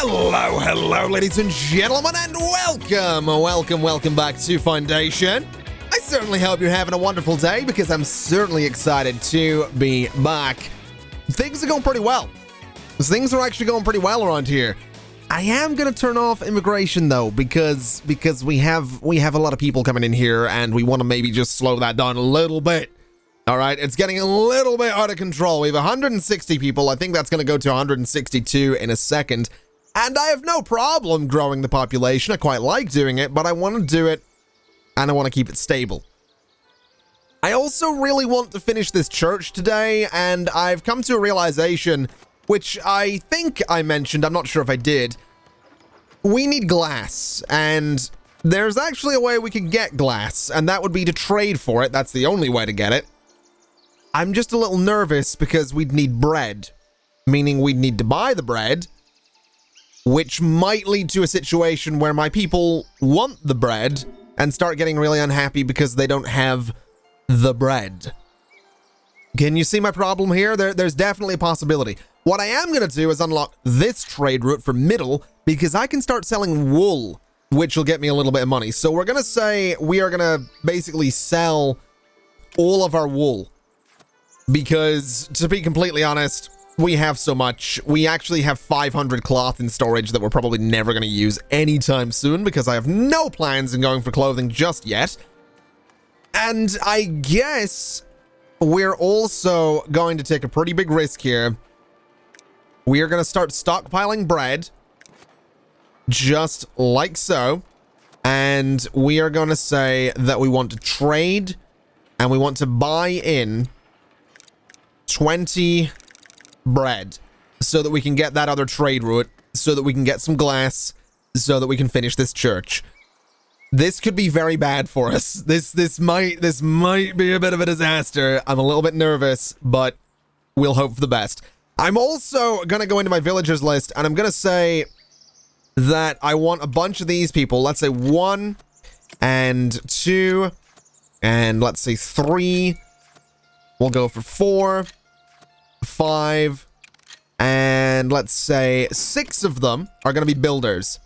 Hello, ladies and gentlemen, and welcome back to Foundation. I certainly hope you're having a wonderful day, because I'm certainly excited to be back. Things are going pretty well. Things are actually going pretty well around here. I am going to turn off immigration, though, because we have a lot of people coming in here, and we want to maybe just slow that down a little bit. All right, it's getting a little bit out of control. We have 160 people. I think that's going to go to 162 in a second. And I have no problem growing the population. I quite like doing it, but I want to do it, and I want to keep it stable. I also really want to finish this church today, and I've come to a realization, which I think I mentioned, I'm not sure if I did. We need glass, and there's actually a way we can get glass, and that would be to trade for it. That's the only way to get it. I'm just a little nervous because we'd need bread, meaning we'd need to buy the bread, which might lead to a situation where my people want the bread and start getting really unhappy because they don't have the bread. Can you see my problem here? There's definitely a possibility. What I am going to do is unlock this trade route for middle, because I can start selling wool, which will get me a little bit of money. So we're going to say we are going to basically sell all of our wool. Because, to be completely honest, we have so much. We actually have 500 cloth in storage that we're probably never going to use anytime soon, because I have no plans in going for clothing just yet. And I guess we're also going to take a pretty big risk here. We are going to start stockpiling bread, just like so. And we are going to say that we want to trade, and we want to buy in 20 bread so that we can get that other trade route, so that we can get some glass, so that we can finish this church. This could be very bad for us. This might be a bit of a disaster. I'm a little bit nervous, but we'll hope for the best. I'm also gonna go into my villagers list, and I'm gonna say that I want a bunch of these people. Let's say 1 and 2, and let's say 3. We'll go for 4, 5, and let's say 6 of them are going to be builders.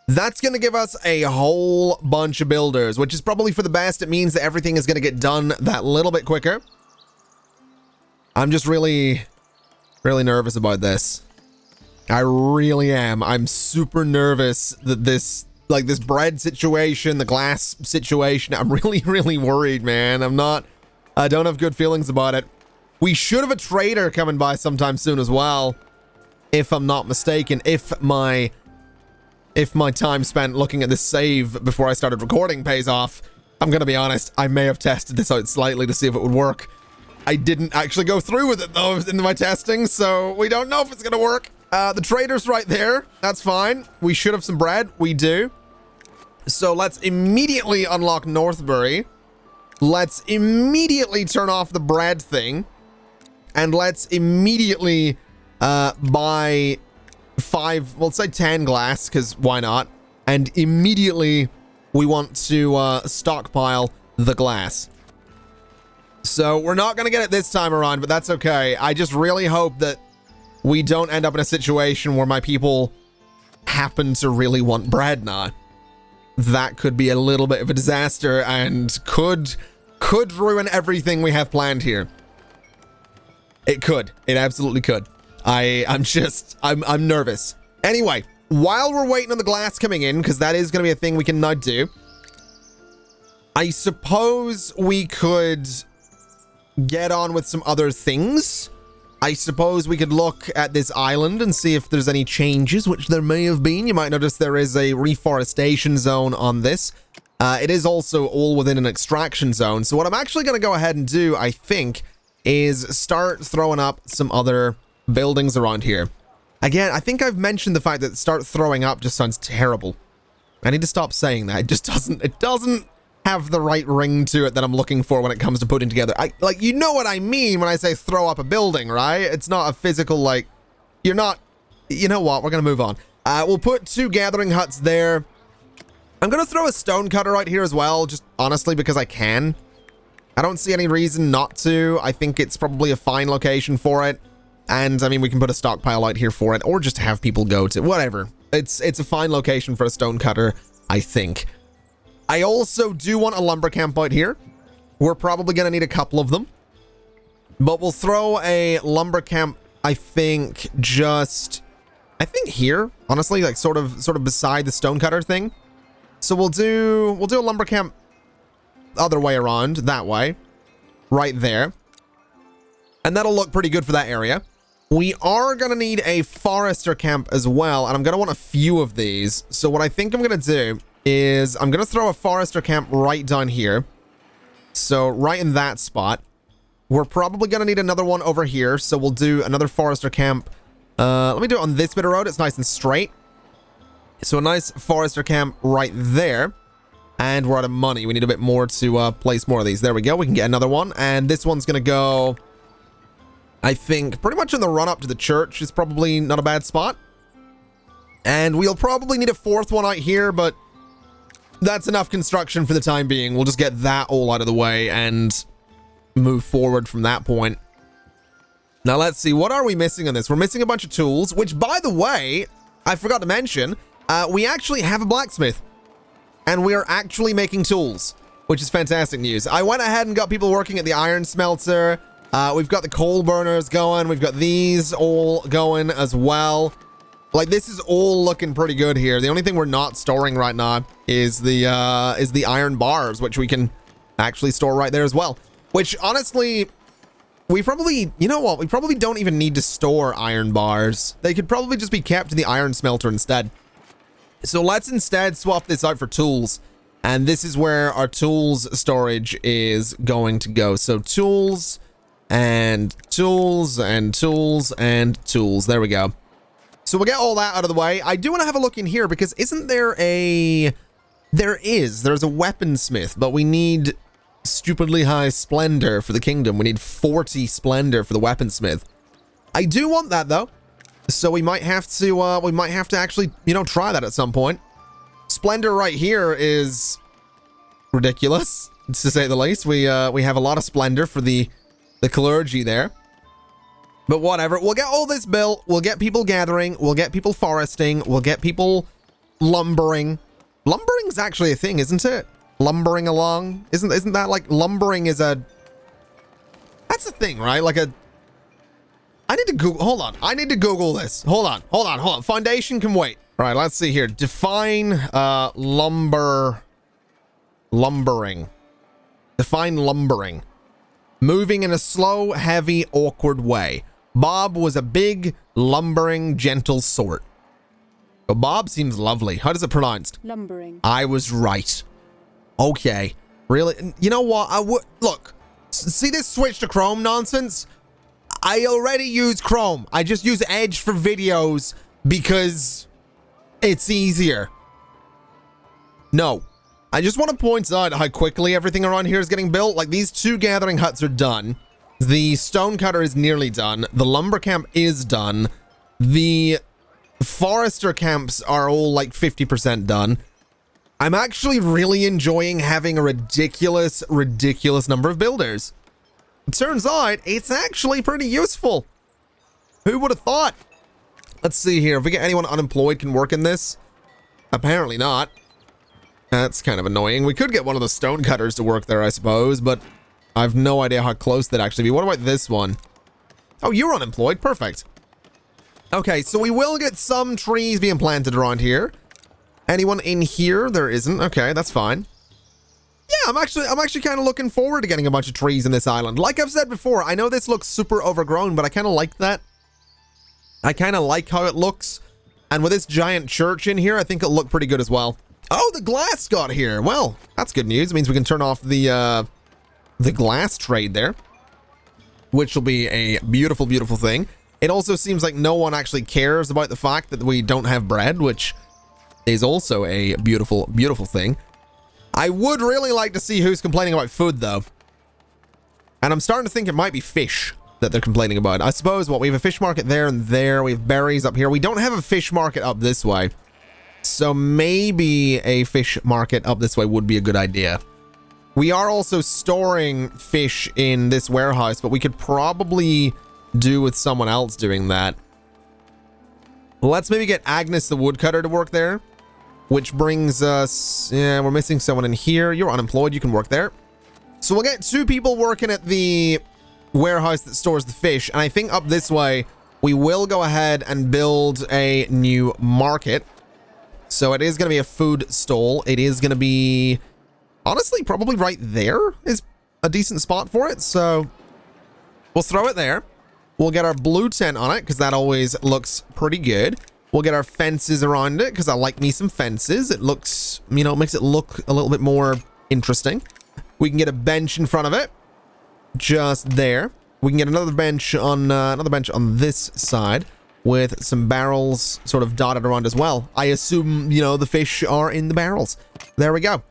That's going to give us a whole bunch of builders, which is probably for the best. It means that everything is going to get done that little bit quicker. I'm just really nervous about this. I really am. I'm super nervous that this bread situation, the glass situation, I'm really worried, man. I don't have good feelings about it. We should have a trader coming by sometime soon as well, if I'm not mistaken. If my time spent looking at this save before I started recording pays off, I'm gonna be honest, I may have tested this out slightly to see if it would work. I didn't actually go through with it though in my testing, so we don't know if it's gonna work. The trader's right there. That's fine. We should have some bread. We do. So let's immediately unlock Northbury. Let's immediately turn off the bread thing, and let's immediately buy 5, well, let's say 10 glass, because why not? And immediately we want to stockpile the glass. So we're not going to get it this time around, but that's okay. I just really hope that we don't end up in a situation where my people happen to really want bread now. That could be a little bit of a disaster and could ruin everything we have planned here. It could. It absolutely could. I'm nervous. Anyway, while we're waiting on the glass coming in, because that is going to be a thing we can now do, I suppose we could get on with some other things. I suppose we could look at this island and see if there's any changes, which there may have been. You might notice there is a reforestation zone on this. It is also all within an extraction zone. So what I'm actually going to go ahead and do, I think, is start throwing up some other buildings around here. Again, I think I've mentioned the fact that start throwing up just sounds terrible. I need to stop saying that. It doesn't have the right ring to it that I'm looking for when it comes to putting together. You know what I mean when I say throw up a building, right? It's not a physical, you're not, you know what? We're going to move on. We'll put 2 gathering huts there. I'm going to throw a stone cutter right here as well, just honestly because I can. I don't see any reason not to. I think it's probably a fine location for it. And I mean, we can put a stockpile out here for it, or just have people go to whatever. It's a fine location for a stonecutter, I think. I also do want a lumber camp out here. We're probably going to need a couple of them. But we'll throw a lumber camp, I think, here, honestly, like sort of beside the stonecutter thing. So we'll do a lumber camp other way around, that way, right there. And that'll look pretty good for that area. We are going to need a forester camp as well, and I'm going to want a few of these. So what I think I'm going to do is I'm going to throw a forester camp right down here. So right in that spot. We're probably going to need another one over here, so we'll do another forester camp. Let me do it on this bit of road. It's nice and straight. So a nice forester camp right there. And we're out of money. We need a bit more to place more of these. There we go. We can get another one. And this one's going to go, I think, pretty much in the run up to the church is probably not a bad spot. And we'll probably need a fourth one out here, but that's enough construction for the time being. We'll just get that all out of the way and move forward from that point. Now let's see, what are we missing on this? We're missing a bunch of tools, which, by the way, I forgot to mention, we actually have a blacksmith, and we are actually making tools, which is fantastic news. I went ahead and got people working at the iron smelter. We've got the coal burners going. We've got these all going as well. Like, this is all looking pretty good here. The only thing we're not storing right now is the iron bars, which we can actually store right there as well. Which, honestly, we probably, you know what? We probably don't even need to store iron bars. They could probably just be kept in the iron smelter instead. So let's instead swap this out for tools. And this is where our tools storage is going to go. So tools and tools and tools and tools. There we go. So we'll get all that out of the way. I do want to have a look in here because isn't there a... There's a weaponsmith, but we need stupidly high splendor for the kingdom. We need 40 splendor for the weaponsmith. I do want that though, so we might have to actually, you know, try that at some point. Splendor right here is ridiculous, to say the least. We have a lot of splendor for the clergy there, but whatever. We'll get all this built. We'll get people gathering. We'll get people foresting. We'll get people lumbering. Lumbering's actually a thing, isn't it? Lumbering along, isn't that like lumbering is a, that's a thing, right? Like a, I need to Google, hold on, I need to Google this. Hold on. Foundation can wait. All right, let's see here. Define lumbering. Define lumbering. Moving in a slow, heavy, awkward way. Bob was a big, lumbering, gentle sort. Oh, Bob seems lovely. How does it pronounced? Lumbering. I was right. Okay, really? You know what? Look, see this switch to Chrome nonsense? I already use Chrome. I just use Edge for videos because it's easier. No, I just want to point out how quickly everything around here is getting built. Like, these two gathering huts are done. The stonecutter is nearly done. The lumber camp is done. The forester camps are all like 50% done. I'm actually really enjoying having a ridiculous number of builders. It turns out it's actually pretty useful. Who would have thought? Let's see here. If we get anyone unemployed can work in this. Apparently not. That's kind of annoying. We could get one of the stonecutters to work there, I suppose, but I've no idea how close that'd actually be. What about this one? Oh, you're unemployed. Perfect. Okay, so we will get some trees being planted around here. Anyone in here? There isn't. Okay, that's fine. Yeah, I'm actually kind of looking forward to getting a bunch of trees in this island. Like I've said before, I know this looks super overgrown, but I kind of like that. I kind of like how it looks. And with this giant church in here, I think it'll look pretty good as well. Oh, the glass got here. Well, that's good news. It means we can turn off the glass trade there, which will be a beautiful, beautiful thing. It also seems like no one actually cares about the fact that we don't have bread, which is also a beautiful, beautiful thing. I would really like to see who's complaining about food, though. And I'm starting to think it might be fish that they're complaining about. I suppose, what, we have a fish market there and there. We have berries up here. We don't have a fish market up this way. So maybe a fish market up this way would be a good idea. We are also storing fish in this warehouse, but we could probably do with someone else doing that. Let's maybe get Agnes the woodcutter to work there, which brings us... Yeah, we're missing someone in here. You're unemployed. You can work there. So we'll get 2 people working at the warehouse that stores the fish. And I think up this way, we will go ahead and build a new market. So it is going to be a food stall. It is going to be... Honestly, probably right there is a decent spot for it. So we'll throw it there. We'll get our blue tent on it because that always looks pretty good. We'll get our fences around it because I like me some fences. It looks, you know, makes it look a little bit more interesting. We can get a bench in front of it. Just there. We can get another bench on this side with some barrels sort of dotted around as well. I assume, you know, the fish are in the barrels. There we go.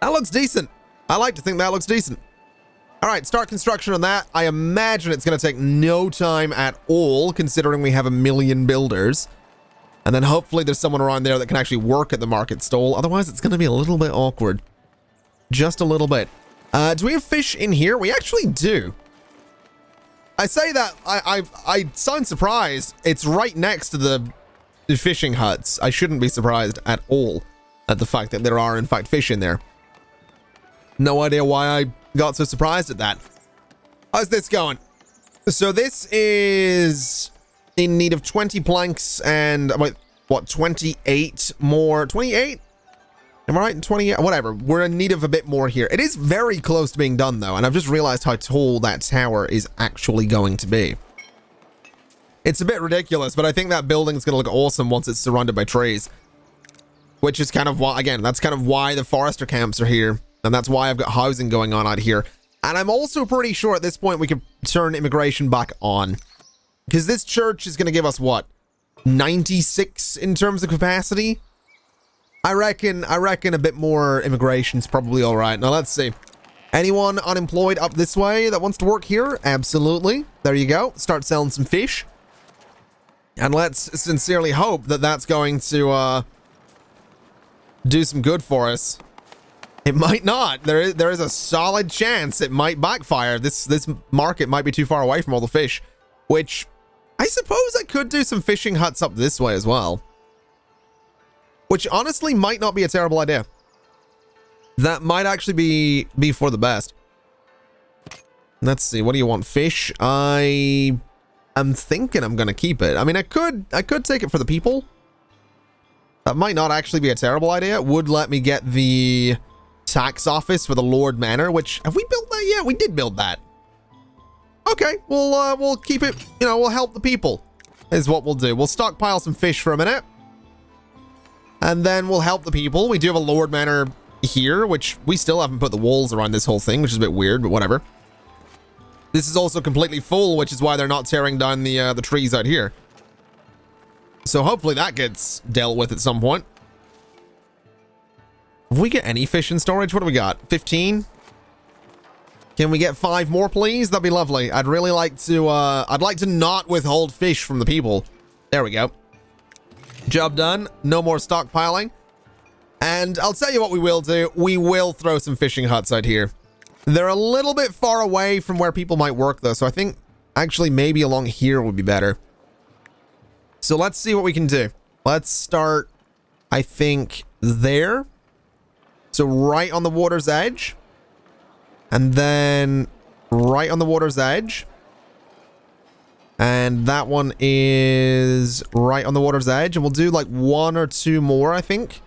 That looks decent. I like to think that looks decent. All right, start construction on that. I imagine it's going to take no time at all, considering we have 1 million builders. And then hopefully there's someone around there that can actually work at the market stall. Otherwise, it's going to be a little bit awkward. Just a little bit. Do we have fish in here? We actually do. I say that, I sound surprised. It's right next to the fishing huts. I shouldn't be surprised at all at the fact that there are, in fact, fish in there. No idea why I got so surprised at that. How's this going? So this is in need of 20 planks and about, what, 28 more? 28? Am I right? 28? Whatever. We're in need of a bit more here. It is very close to being done, though, and I've just realized how tall that tower is actually going to be. It's a bit ridiculous, but I think that building's going to look awesome once it's surrounded by trees. Which is kind of why, again, that's kind of why the forester camps are here. And that's why I've got housing going on out here. And I'm also pretty sure at this point we can turn immigration back on. Because this church is going to give us, what, 96 in terms of capacity? I reckon a bit more immigration is probably all right. Now, let's see. Anyone unemployed up this way that wants to work here? Absolutely. There you go. Start selling some fish. And let's sincerely hope that that's going to do some good for us. It might not. There is a solid chance it might backfire. This market might be too far away from all the fish, which I suppose I could do some fishing huts up this way as well. Which honestly might not be a terrible idea. That might actually be for the best. Let's see. What do you want? Fish? I am thinking I'm going to keep it. I mean, I could take it for the people. That might not actually be a terrible idea. It would let me get the tax office for the Lord Manor, which, have we built that yet? We did build that. Okay, we'll keep it, you know, we'll help the people is what we'll do. We'll stockpile some fish for a minute. And then we'll help the people. We do have a Lord Manor here, which we still haven't put the walls around this whole thing, which is a bit weird, but whatever. This is also completely full, which is why they're not tearing down the trees out here. So hopefully that gets dealt with at some point. If we get any fish in storage, what do we got? 15? Can we get 5 more, please? That'd be lovely. I'd really like to, I'd like to not withhold fish from the people. There we go. Job done. No more stockpiling. And I'll tell you what we will do. We will throw some fishing huts out here. They're a little bit far away from where people might work, though. So I think actually maybe along here would be better. So let's see what we can do. Let's start, I think, there. So right on the water's edge. And then right on the water's edge. And that one is right on the water's edge. And we'll do like 1 or 2 more, I think.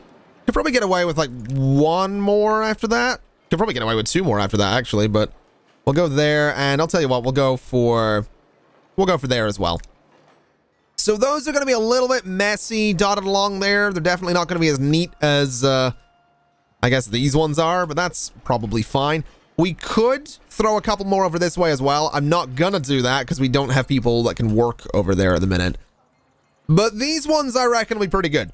Could probably get away with like 1 more after that. Could probably get away with 2 more after that, actually. But we'll go there. And I'll tell you what, we'll go for there as well. So those are going to be a little bit messy dotted along there. They're definitely not going to be as neat as, I guess these ones are, but that's probably fine. We could throw a couple more over this way as well. I'm not going to do that because we don't have people that can work over there at the minute. But these ones, I reckon, will be pretty good.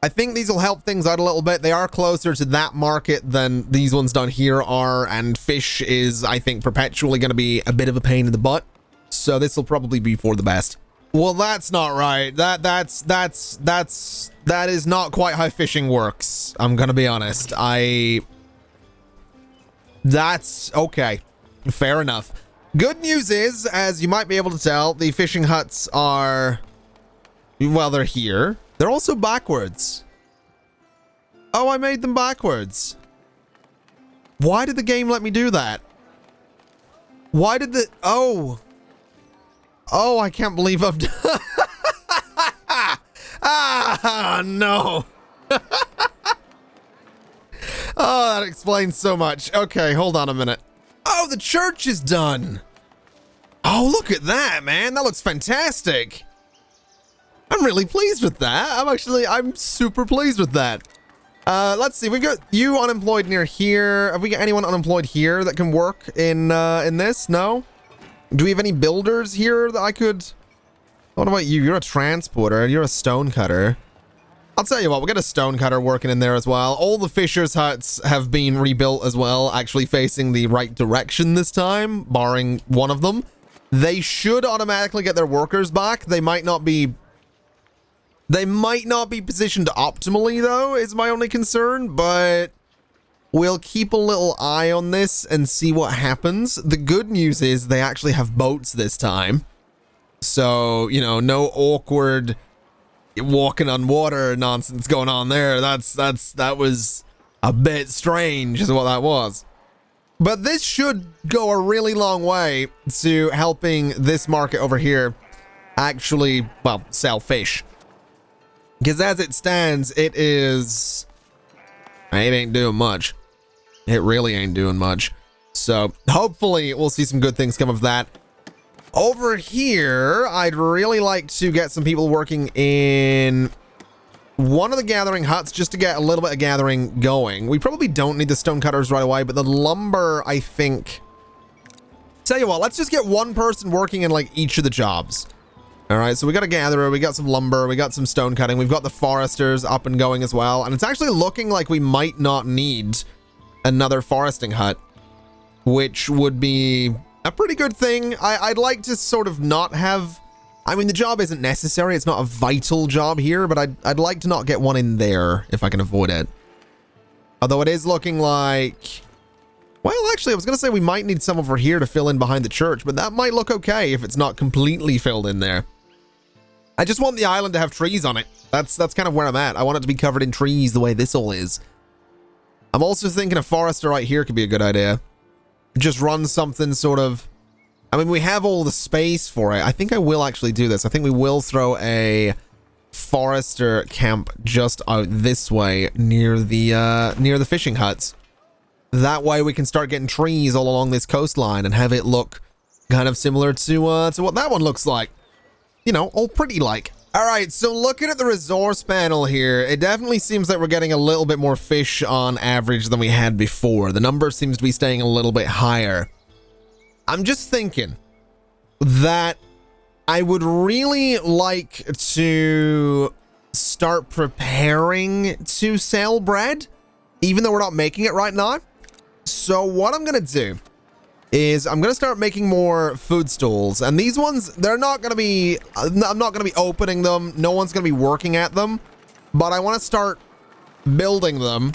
I think these will help things out a little bit. They are closer to that market than these ones down here are, and fish is, I think, perpetually going to be a bit of a pain in the butt. So this will probably be for the best. Well, that's not right. That is not quite how fishing works. I'm gonna be honest. That's okay. Fair enough. Good news is, as you might be able to tell, the fishing huts are Well, they're here. They're also backwards. Oh, I made them backwards. Why did the game let me do that? Why did the... Oh. Oh, I can't believe I've done... Ah, no. Oh, that explains so much. Okay, hold on a minute. Oh, the church is done. Oh, look at that, man. That looks fantastic. I'm really pleased with that. I'm super pleased with that. Let's see. We've got you unemployed near here. Have we got anyone unemployed here that can work in this? No? Do we have any builders here that I could... What about you? You're a transporter. You're a stonecutter. I'll tell you what, we'll get a stonecutter working in there as well. All the fishers' huts have been rebuilt as well, actually facing the right direction this time, barring one of them. They should automatically get their workers back. They might not be positioned optimally, though, is my only concern, but we'll keep a little eye on this and see what happens. The good news is they actually have boats this time. So, you know, no awkward walking on water nonsense going on there. That was a bit strange is what that was. But this should go a really long way to helping this market over here actually, well, sell fish. Because as it stands, it ain't doing much. It really ain't doing much. So hopefully we'll see some good things come of that. Over here, I'd really like to get some people working in one of the gathering huts just to get a little bit of gathering going. We probably don't need the stonecutters right away, but the lumber, I think... Tell you what, let's just get one person working in like each of the jobs. All right, so we got a gatherer, we got some lumber, we got some stone cutting, we've got the foresters up and going as well, and it's actually looking like we might not need another foresting hut, which would be a pretty good thing. I'd like to sort of not have... I mean, the job isn't necessary. It's not a vital job here, but I'd like to not get one in there if I can avoid it. Although it is looking like... Well, actually, I was going to say we might need some over here to fill in behind the church, but that might look okay if it's not completely filled in there. I just want the island to have trees on it. That's kind of where I'm at. I want it to be covered in trees the way this all is. I'm also thinking a forester right here could be a good idea. Just run something sort of... I mean, we have all the space for it. I think I will actually do this. I think we will throw a forester camp just out this way near the fishing huts. That way we can start getting trees all along this coastline and have it look kind of similar to what that one looks like. You know, all pretty like. All right, so looking at the resource panel here, it definitely seems like we're getting a little bit more fish on average than we had before. The number seems to be staying a little bit higher. I'm just thinking that I would really like to start preparing to sell bread, even though we're not making it right now. So what I'm going to do is I'm going to start making more food stalls, and these ones, they're not going to be, I'm not going to be opening them. No one's going to be working at them, but I want to start building them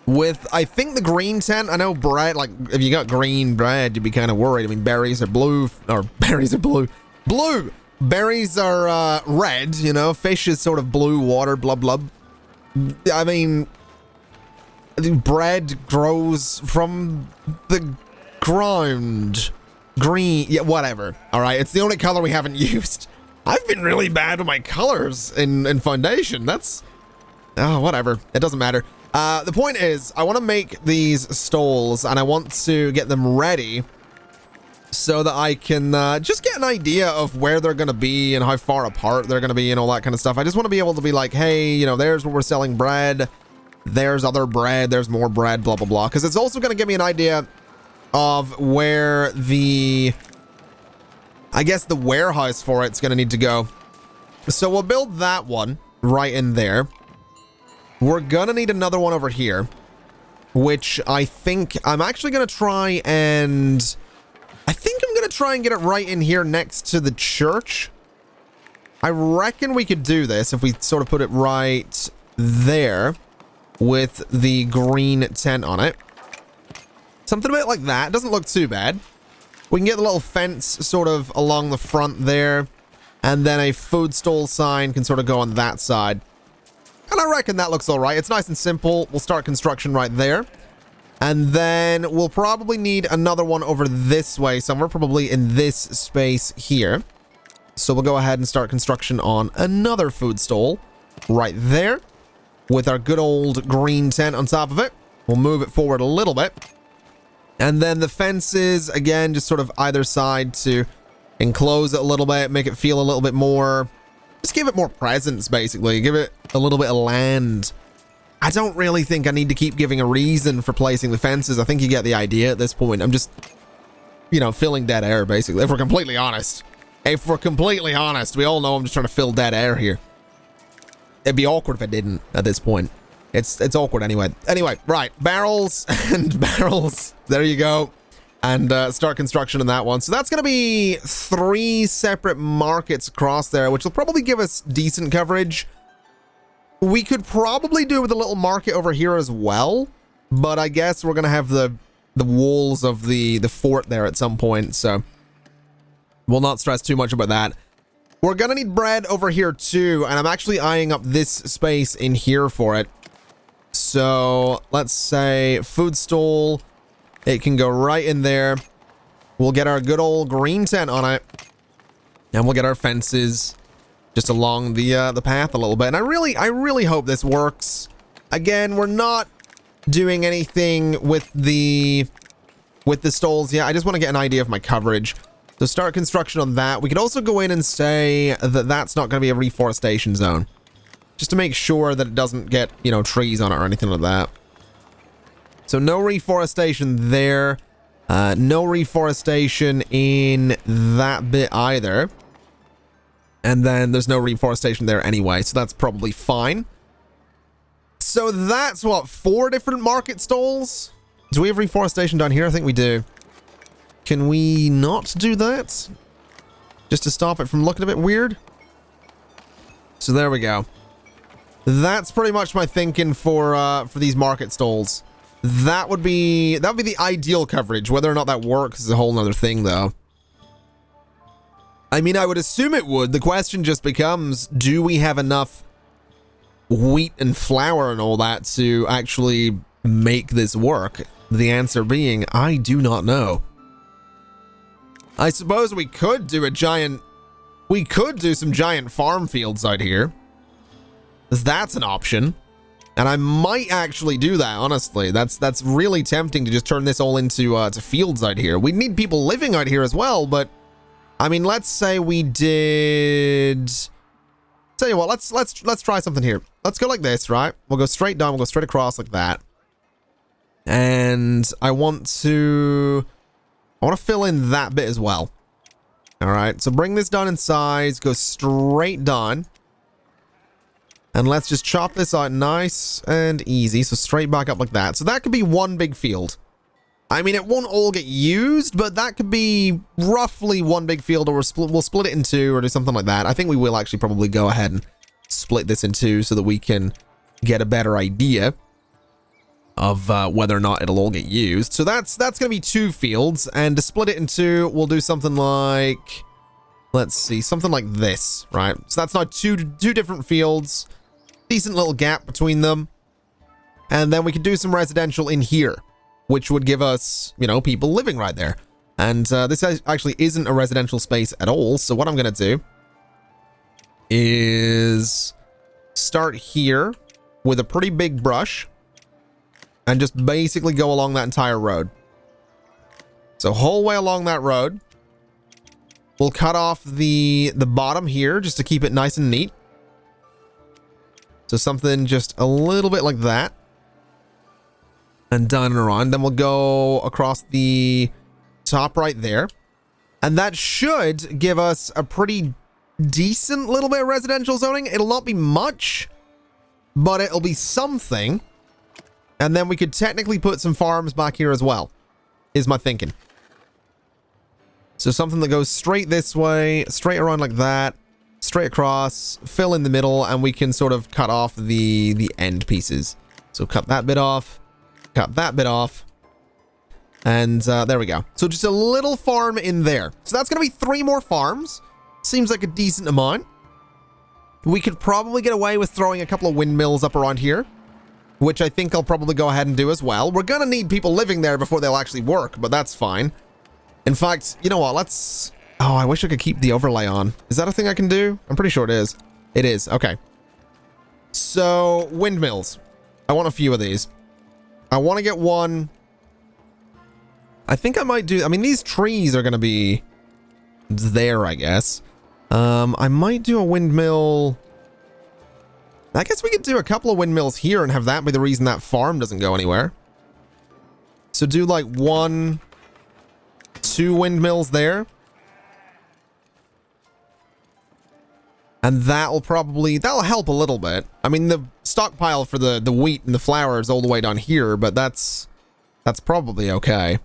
with, I think, the green tent. I know bread, like if you got green bread, you'd be kind of worried. I mean, berries are blue, or berries are blue. Berries are red, you know, fish is sort of blue, water, blub, blub. I mean, bread grows from the ground. Green, yeah, whatever. All right, it's the only color we haven't used. I've been really bad with my colors in Foundation. That's, oh, whatever. It doesn't matter. The point is, I want to make these stalls, and I want to get them ready so that I can just get an idea of where they're going to be and how far apart they're going to be and all that kind of stuff. I just want to be able to be like, hey, you know, there's where we're selling bread. There's other bread. There's more bread, blah, blah, blah. Because it's also going to give me an idea of where the, I guess, the warehouse for it's going to need to go. So we'll build that one right in there. We're going to need another one over here, which I think I'm actually going to try and... I think I'm going to try and get it right in here next to the church. I reckon we could do this if we sort of put it right there with the green tent on it. Something a bit like that. Doesn't look too bad. We can get the little fence sort of along the front there. And then a food stall sign can sort of go on that side. And I reckon that looks all right. It's nice and simple. We'll start construction right there. And then we'll probably need another one over this way somewhere, probably in this space here. So we'll go ahead and start construction on another food stall right there with our good old green tent on top of it. We'll move it forward a little bit. And then the fences, again, just sort of either side to enclose it a little bit, make it feel a little bit more, just give it more presence, basically. Give it a little bit of land. I don't really think I need to keep giving a reason for placing the fences. I think you get the idea at this point. I'm just, you know, filling dead air, basically, if we're completely honest. If we're completely honest, we all know I'm just trying to fill dead air here. It'd be awkward if I didn't at this point. It's awkward anyway. Anyway, right. Barrels and barrels. There you go. And start construction on that one. So that's going to be 3 separate markets across there, which will probably give us decent coverage. We could probably do with a little market over here as well, but I guess we're going to have the walls of the fort there at some point, so we'll not stress too much about that. We're going to need bread over here too, and I'm actually eyeing up this space in here for it. So let's say food stall. It can go right in there. We'll get our good old green tent on it. And we'll get our fences just along the path a little bit. And I really hope this works. Again, we're not doing anything with the stalls yet. I just want to get an idea of my coverage. So start construction on that. We could also go in and say that that's not going to be a reforestation zone. Just to make sure that it doesn't get, you know, trees on it or anything like that. So no reforestation there. No reforestation in that bit either. And then there's no reforestation there anyway, so that's probably fine. So that's what, 4 different market stalls? Do we have reforestation down here? I think we do. Can we not do that? Just to stop it from looking a bit weird? So there we go. That's pretty much my thinking for these market stalls. That would be the ideal coverage. Whether or not that works is a whole nother thing, though. I mean, I would assume it would. The question just becomes, do we have enough wheat and flour and all that to actually make this work? The answer being, I do not know. I suppose we could do some giant farm fields out here. That's an option. And I might actually do that, honestly. That's really tempting to just turn this all into to fields out here. We need people living out here as well, but I mean, let's say we did. Tell you what, let's try something here. Let's go like this, right? We'll go straight down, we'll go straight across like that. And I want to fill in that bit as well. All right, so bring this down in size, go straight down. And let's just chop this out nice and easy. So straight back up like that. So that could be one big field. I mean, it won't all get used, but that could be roughly one big field, or we'll split it in 2 or do something like that. I think we will actually probably go ahead and split this in 2 so that we can get a better idea of whether or not it'll all get used. So that's going to be 2 fields, and to split it in 2, we'll do something like, let's see, something like this, right? So that's now two different fields. Decent little gap between them. And then we could do some residential in here, which would give us, you know, people living right there. And this actually isn't a residential space at all. So what I'm going to do is start here with a pretty big brush and just basically go along that entire road. So whole way along that road, we'll cut off the bottom here just to keep it nice and neat. So something just a little bit like that. And down and around. Then we'll go across the top right there. And that should give us a pretty decent little bit of residential zoning. It'll not be much, but it'll be something. And then we could technically put some farms back here as well, is my thinking. So something that goes straight this way, straight around like that, straight across, fill in the middle, and we can sort of cut off the end pieces. So cut that bit off, cut that bit off, and there we go. So just a little farm in there. So that's going to be 3 more farms. seems like a decent amount. We could probably get away with throwing a couple of windmills up around here, which I think I'll probably go ahead and do as well. We're gonna need people living there before they'll actually work, but that's fine. In fact, you know what, let's... Oh, I wish I could keep the overlay on. Is that a thing I can do? I'm pretty sure it is. It is, okay. So, windmills. I want a few of these. I want to get one... I think I might do... I mean, these trees are gonna be there, I guess. I might do a windmill... I guess we could do a couple of windmills here and have that be the reason that farm doesn't go anywhere. So do like 1, 2 windmills there. And that'll help a little bit. I mean, the stockpile for the wheat and the flour is all the way down here, but that's probably okay.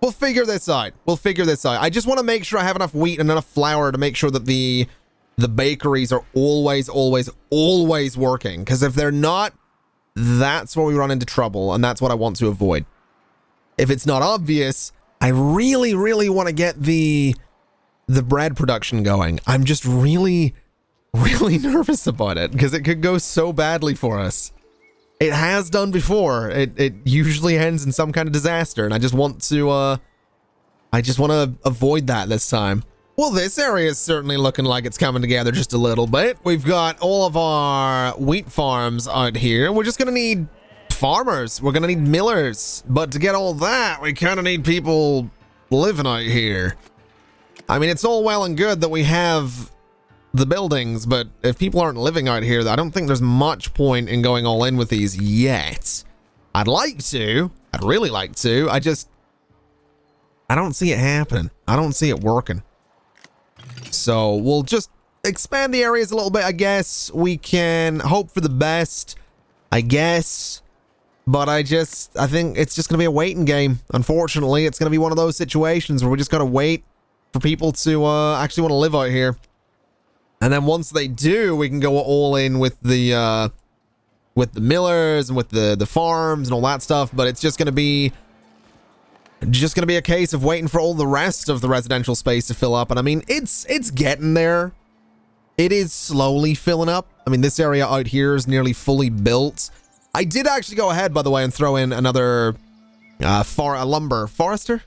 We'll figure this out. I just want to make sure I have enough wheat and enough flour to make sure that the bakeries are always working. Because if they're not, that's where we run into trouble, and that's what I want to avoid. If it's not obvious, I really want to get the bread production going. I'm just really nervous about it, because it could go so badly for us. It has done before. It usually ends in some kind of disaster, and I just want to avoid that this time. Well, this area is certainly looking like it's coming together just a little bit. We've got all of our wheat farms out here. We're just gonna need farmers. We're gonna need millers. But to get all that, we kind of need people living out here. I mean, it's all well and good that we have the buildings, but if people aren't living out here, I don't think there's much point in going all in with these yet. I'd like to. I'd really like to. I don't see it happening. I don't see it working. So we'll just expand the areas a little bit, I guess. We can hope for the best, I guess. But I think it's just going to be a waiting game. Unfortunately, it's going to be one of those situations where we just got to wait for people to actually want to live out here. And then once they do, we can go all in with the millers and with the farms and all that stuff. But it's just going to be a case of waiting for all the rest of the residential space to fill up. And I mean, it's getting there. It is slowly filling up. I mean, this area out here is nearly fully built. I did actually go ahead, by the way, and throw in another forester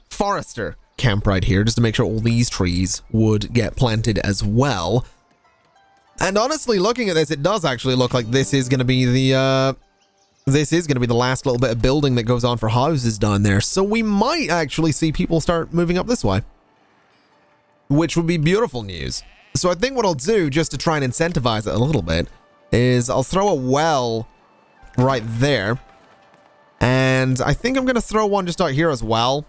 camp right here, just to make sure all these trees would get planted as well. And honestly, looking at this, it does actually look like this is going to be the last little bit of building that goes on for houses down there. So we might actually see people start moving up this way, which would be beautiful news. So I think what I'll do, just to try and incentivize it a little bit, is I'll throw a well right there. And I think I'm going to throw one just out here as well,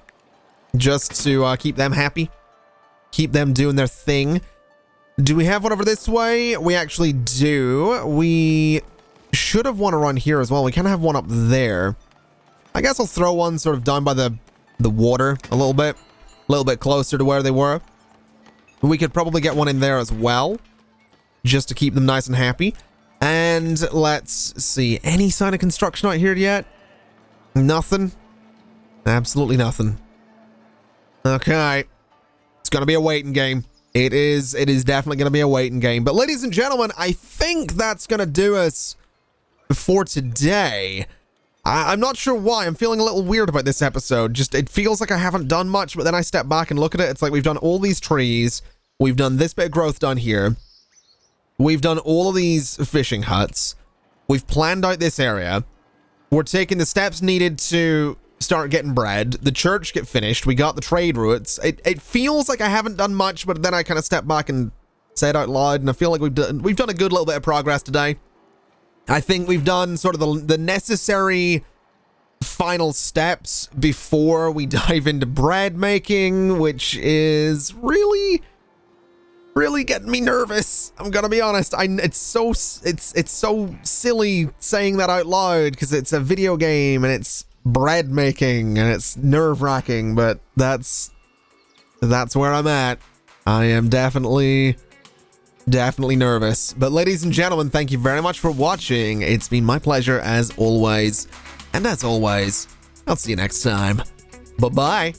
just to keep them happy, keep them doing their thing. Do we have one over this way? We actually do. We should have one around here as well. We kind of have one up there. I guess I'll throw one sort of down by the water a little bit closer to where they were. We could probably get one in there as well, just to keep them nice and happy. And let's see, any sign of construction out here yet? Nothing. Absolutely nothing. Okay. It's going to be a waiting game. It is definitely going to be a waiting game. But ladies and gentlemen, I think that's going to do us for today. I'm not sure why. I'm feeling a little weird about this episode. Just, it feels like I haven't done much, but then I step back and look at it. It's like we've done all these trees. We've done this bit of growth down here. We've done all of these fishing huts. We've planned out this area. We're taking the steps needed to start getting bread. The church get finished. We got the trade routes. It feels like I haven't done much, but then I kind of step back and say it out loud, and I feel like we've done a good little bit of progress today. I think we've done sort of the necessary final steps before we dive into bread making, which is really getting me nervous. I'm gonna be honest. It's so silly saying that out loud because it's a video game and it's bread making and it's nerve-wracking, but that's where I'm at. I am definitely nervous. But ladies and gentlemen, thank you very much for watching. It's been my pleasure as always. And as always, I'll see you next time. Bye-bye.